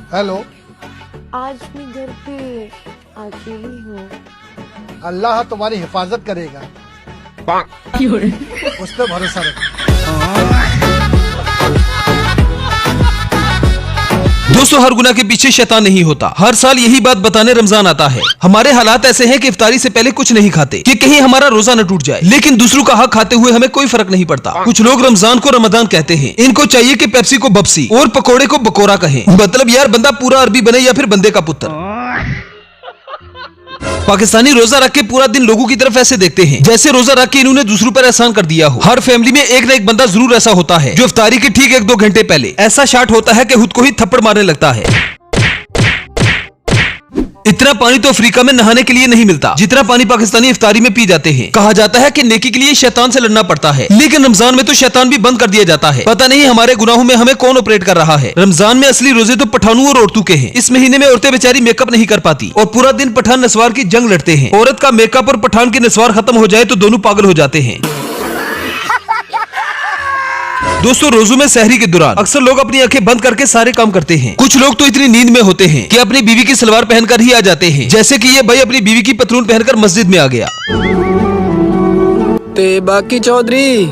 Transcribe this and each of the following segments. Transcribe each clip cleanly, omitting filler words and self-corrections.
Hello. आज मैं घर पे अकेली हूँ। अल्लाह तुम्हारी हिफाजत करेगा, उस पर भरोसा रखो। दोस्तों, हर गुनाह के पीछे शैतान नहीं होता। हर साल यही बात बताने रमजान आता है। हमारे हालात ऐसे हैं कि इफ्तारी से पहले कुछ नहीं खाते कि कहीं हमारा रोजा न टूट जाए, लेकिन दूसरों का हक खाते हुए हमें कोई फर्क नहीं पड़ता। कुछ लोग रमजान को रमजान कहते हैं। इनको चाहिए कि पेप्सी को बपसी और पकोड़े को बकोरा कहें। मतलब यार, बंदा पूरा अरबी बने या फिर बंदे का पुत्र। पाकिस्तानी रोजा रख के पूरा दिन लोगों की तरफ ऐसे देखते हैं जैसे रोजा रख के इन्होंने दूसरों पर एहसान कर दिया हो। हर फैमिली में एक न एक बंदा जरूर ऐसा होता है जो इफ्तारी के ठीक 1-2 घंटे पहले ऐसा शार्ट होता है कि खुद को ही थप्पड़ मारने लगता है। इतना पानी तो अफ्रीका में नहाने के लिए नहीं मिलता जितना पानी पाकिस्तानी इफ्तारी में पी जाते हैं। कहा जाता है कि नेकी के लिए शैतान से लड़ना पड़ता है, लेकिन रमजान में तो शैतान भी बंद कर दिया जाता है। पता नहीं हमारे गुनाहों में हमें कौन ऑपरेट कर रहा है। रमजान में असली रोजे तो पठानों और औरतों के हैं। इस महीने में औरतें बेचारी मेकअप नहीं कर पाती और पूरा दिन पठान नस्वार की जंग लड़ते हैं। औरत का मेकअप और पठान की नस्वार खत्म हो जाए तो दोनों पागल हो जाते हैं। दोस्तों, रोजों में सहरी के दौरान अक्सर लोग अपनी आंखें बंद करके सारे काम करते हैं। कुछ लोग तो इतनी नींद में होते हैं कि अपनी बीवी की सलवार पहनकर ही आ जाते हैं, जैसे कि ये भाई अपनी बीवी की पतलून पहनकर मस्जिद में आ गया। ते बाकी चौधरी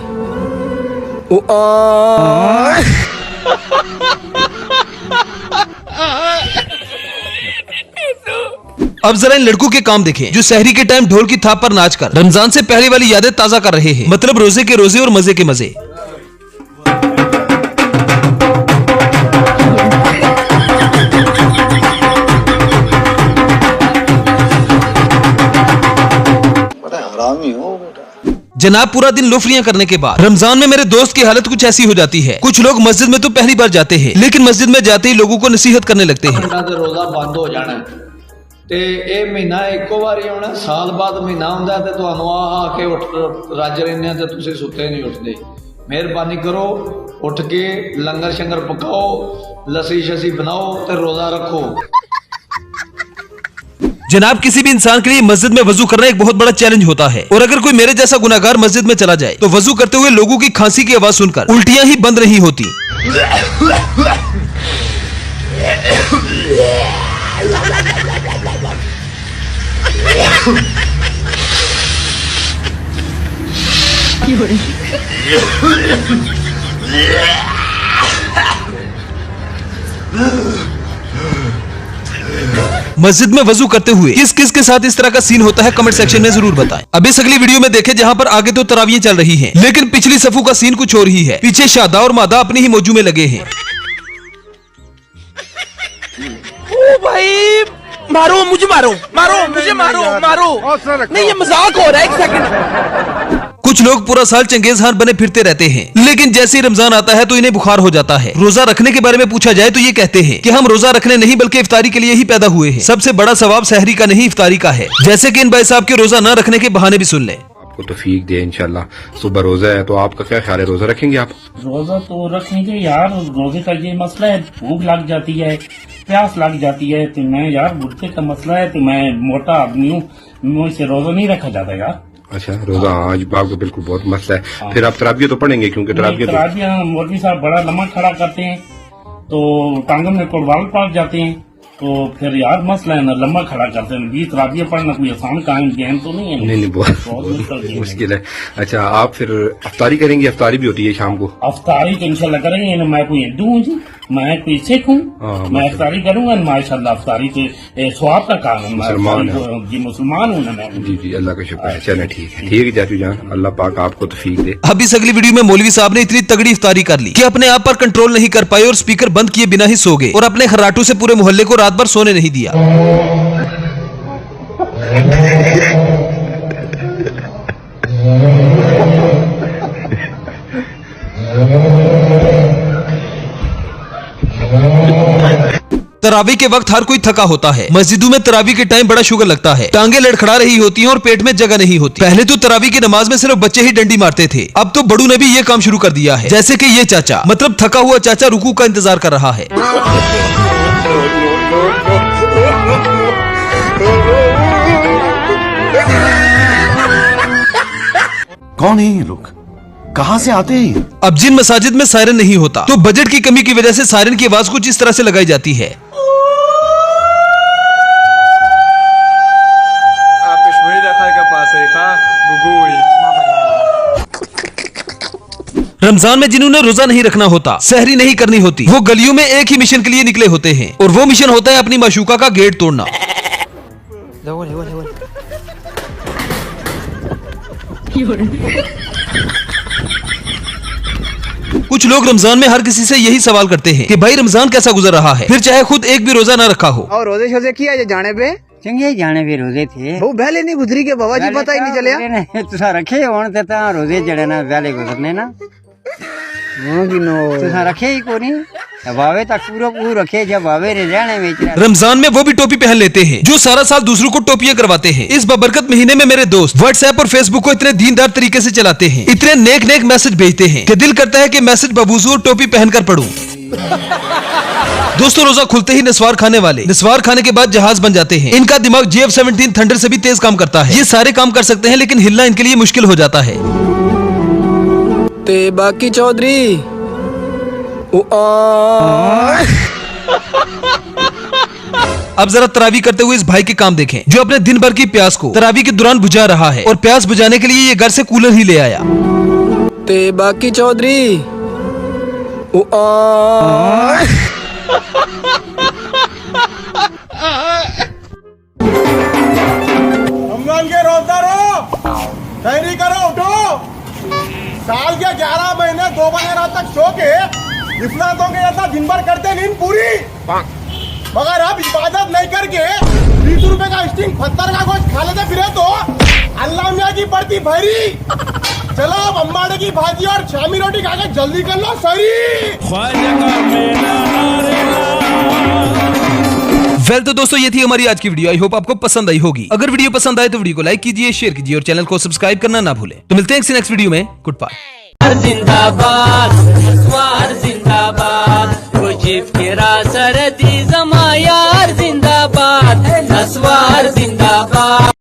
अब जरा इन लड़कों के काम देखें जो सहरी के टाइम ढोल की थाप पर नाचकर रमजान से पहले वाली यादें ताजा कर रहे हैं। मतलब रोजे के रोजे और मजे के मजे। जनाब, पूरा दिन लोफरियां करने के बाद रमजान में मेरे दोस्त की हालत कुछ ऐसी हो जाती है। कुछ लोग मस्जिद में तो पहली बार जाते हैं, लेकिन मस्जिद में जाते ही लोगों को नसीहत करने लगते हैं। रोजा बंद हो जाना ते ये महीना एको बारी आना, साल बाद महीना आंदा ते तुहानू आके उठ रज रहे ते तुसीं सुते नहीं उठते। मेहरबानी करो, उठ के लंगर शंगर पकाओ, लस्सी शसी बनाओ ते रोजा रखो। जनाब, किसी भी इंसान के लिए मस्जिद में वजू करना एक बहुत बड़ा चैलेंज होता है, और अगर कोई मेरे जैसा गुनाहगार मस्जिद में चला जाए तो वजू करते हुए लोगों की खांसी की आवाज सुनकर उल्टियां ही बंद नहीं होती। मस्जिद में वजू करते हुए किस किस के साथ इस तरह का सीन होता है, कमेंट सेक्शन में जरूर बताएं। अब इस अगली वीडियो में देखें जहां पर आगे तो तरावियां चल रही हैं, लेकिन पिछली सफू का सीन कुछ और ही है। पीछे शादा और मादा अपनी ही मौजू में लगे हैं। ओ भाई, मारो मुझे, मारो मारो मुझे, मारो मारो, नहीं ये मजाक हो रहा है। 1 सेकंड। कुछ लोग पूरा साल चंगेज खान बने फिरते रहते हैं, लेकिन जैसे ही रमजान आता है तो इन्हें बुखार हो जाता है। रोजा रखने के बारे में पूछा जाए तो ये कहते हैं कि हम रोजा रखने नहीं बल्कि इफ्तारी के लिए ही पैदा हुए हैं। सबसे बड़ा सवाब सहरी का नहीं इफ्तारी का है। जैसे कि इन भाई साहब के रोजा न रखने के बहाने भी सुन लें। आपको तौफीक दे इंशाल्लाह। सुबह रोजा है तो आपका क्या ख्याल है, रोजा रखेंगे आप? रोजा तो रखेंगे यार। रोजे का ये मसला है, भूख लग जाती है, प्यास लग जाती है। तो मैं यार, गुस्से का मसला है, तो मैं मोटा आदमी हूँ, मुझसे रोजा नहीं रखा जाता यार। अच्छा, रोजा आज आपको बिल्कुल बहुत मसला है। फिर आप तराबिया तो पढ़ेंगे, क्योंकि तराबिया मौलवी साहब बड़ा लम्बा खड़ा करते हैं तो टांगों में कुर्बान पड़ जाते हैं। तो फिर यार मसला है ना, लम्बा खड़ा करते हैं। 20 तराबिया पढ़ना कोई आसान काम गेम तो नहीं है। नहीं, बहुत मुश्किल है। अच्छा, आप फिर अफ्तारी करेंगे? अफ्तारी भी होती है शाम को? अफ्तारी तो इंशाल्लाह करेंगे। मैं कोई हिंदू हूँ जी, मैं कोई सिख हूँ, मैं अफ्तारी करूंगा माशाल्लाह। अफ्तारी तो स्वाब का काम है। मुसलमान जी, मुसलमान हूँ ना मैं। जी जी, अल्लाह का शुक्र है। चले ठीक है चाचू जान, अल्लाह पाक आपको तौफीक दे। अब इस अगली वीडियो में मौलवी साहब ने इतनी तगड़ी इफ्तारी कर ली कि अपने आप पर कंट्रोल नहीं कर पाए और स्पीकर बंद किए बिना ही सो गए, और अपने खर्राटों से पूरे मोहल्ले को रात भर सोने नहीं दिया। तरावी के वक्त हर कोई थका होता है। मस्जिदों में तरावी के टाइम बड़ा शुगर लगता है, टांगे लड़खड़ा रही होती हैं और पेट में जगह नहीं होती। पहले तो तरावी की नमाज में सिर्फ बच्चे ही डंडी मारते थे, अब तो बड़ों ने भी ये काम शुरू कर दिया है। जैसे कि ये चाचा, मतलब थका हुआ चाचा रुकू का इंतजार कर रहा है। कौन है ये लोग, कहां से आते हैं? अब जिन मसाजिद में सायरन नहीं होता तो बजट की कमी की वजह से सायरन की आवाज कुछ इस तरह से लगाई जाती है। रमजान में जिन्होंने रोजा नहीं रखना होता, सहरी नहीं करनी होती, वो गलियों में एक ही मिशन के लिए निकले होते हैं, और वो मिशन होता है अपनी माशूका का गेट तोड़ना। कुछ लोग रमजान में हर किसी से यही सवाल करते हैं कि भाई रमजान कैसा गुजर रहा है, फिर चाहे खुद एक भी रोजा न रखा हो। और रोजे शोजे किया जे जाने पे चंगे जाने भी रोजे थे वो पहले नहीं गुजरी के बाबा जी पता ही नहीं चलिया तुसा रखे होने ते ता रोजे जड़े ना पहले गुजरने ना तुसा रखे ही को नहीं बावे तक पूरा रखे जब बावे ने रहने में। रमजान में वो भी टोपी पहन लेते हैं जो सारा साल दूसरों को टोपियां करवाते हैं। इस बबरकत महीने में मेरे दोस्त व्हाट्सएप और फेसबुक को इतने दीनदार तरीके से चलाते हैं, इतने नेक नेक मैसेज भेजते हैं कि दिल करता है कि मैसेज बबूजू और टोपी पहनकर पढूं। दोस्तों, रोजा खुलते ही नस्वार खाने वाले नस्वार खाने के बाद जहाज बन जाते हैं। इनका दिमाग GF-17 थंडर से भी तेज काम करता है। ये सारे काम कर सकते हैं लेकिन हिलना इनके लिए मुश्किल हो जाता है। ते बाकी चौधरी अब जरा तरावी करते हुए इस भाई के काम देखें जो अपने दिन भर की प्यास को तरावी के दौरान बुझा रहा है, और प्यास बुझाने के लिए ये घर से कूलर ही ले आया। ते बाकी चौधरी रमजान के रोज़दारों तैयारी करो, उठो। साल के 11 महीने 2 बजे रात तक सो के इफ्तारों के ऐसा दिन भर करते नींद पूरी, मगर अब इबादत नहीं करके 20 रुपए का स्टिंग 70 का गोश्त खा लेते फिरे तो अल्लाह मियाँ की पड़ती भरी। चलो अब अम्बाड़े की भाजी और शामी रोटी खा के जल्दी कर लो सरी। वेल तो दोस्तों, ये थी हमारी आज की वीडियो। आई होप आपको पसंद आई होगी। अगर वीडियो पसंद आए तो वीडियो को लाइक कीजिए, शेयर कीजिए और चैनल को सब्सक्राइब करना ना भूलें। तो मिलते हैं नेक्स्ट वीडियो में। Good bye. जिंदाबाद नस्वार जिंदाबाद, मुझिब के रासरदी जमा यार जिंदाबाद, नस्वार जिंदाबाद।